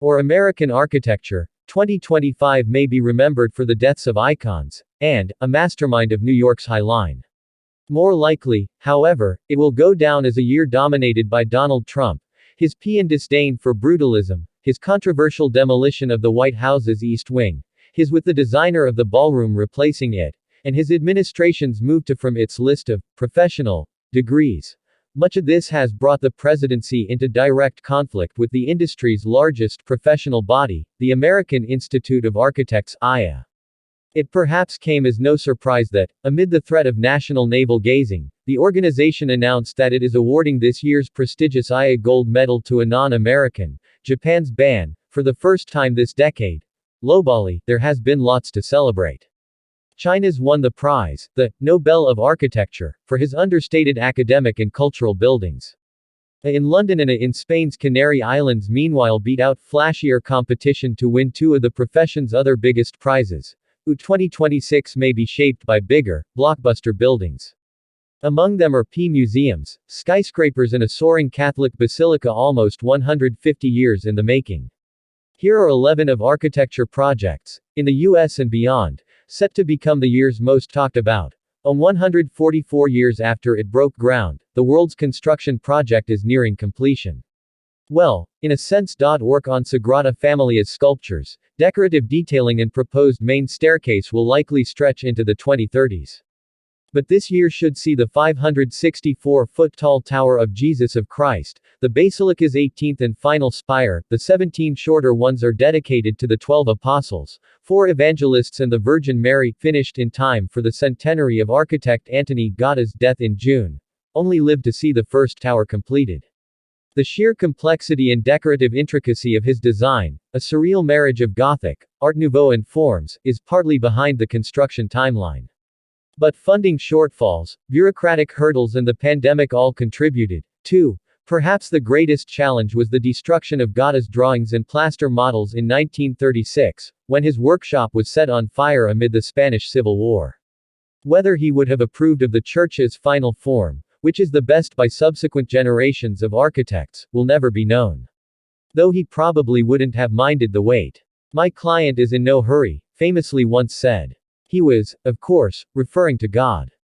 Or American architecture. 2025 may be remembered for the deaths of icons, and a mastermind of New York's High Line. More likely, however, it will go down as a year dominated by Donald Trump, his paean disdain for brutalism, his controversial demolition of the White House's East Wing, his with the designer of the ballroom replacing it, and his administration's move to from its list of professional degrees. Much of this has brought the presidency into direct conflict with the industry's largest professional body, the American Institute of Architects (IA). It perhaps came as no surprise that, amid the threat of national navel-gazing, the organization announced that it is awarding this year's prestigious IA Gold Medal to a non-American, Japan's ban, for the first time this decade. Globally, there has been lots to celebrate. China's won the prize, the Nobel of Architecture, for his understated academic and cultural buildings. In London and in Spain's Canary Islands meanwhile beat out flashier competition to win two of the profession's other biggest prizes. 2026 may be shaped by bigger, blockbuster buildings. Among them are museums, skyscrapers and a soaring Catholic basilica almost 150 years in the making. Here are 11 of architecture projects, in the US and beyond, set to become the year's most talked about. 144 years after it broke ground, the world's construction project is nearing completion. Well, in a sense. Work on Sagrada Familia's sculptures, decorative detailing and proposed main staircase will likely stretch into the 2030s. But this year should see the 564-foot-tall Tower of Jesus of Christ, the Basilica's 18th and final spire. The 17 shorter ones are dedicated to the 12 apostles, 4 evangelists and the Virgin Mary, finished in time for the centenary of architect Antoni Gaudí's death in June. Only lived to see the first tower completed. The sheer complexity and decorative intricacy of his design, a surreal marriage of Gothic, Art Nouveau and forms, is partly behind the construction timeline. But funding shortfalls, bureaucratic hurdles and the pandemic all contributed, too. Perhaps the greatest challenge was the destruction of Gaudí's drawings and plaster models in 1936, when his workshop was set on fire amid the Spanish Civil War. Whether he would have approved of the church's final form, which is the best by subsequent generations of architects, will never be known. Though he probably wouldn't have minded the wait. "My client is in no hurry," famously once said. He was, of course, referring to God.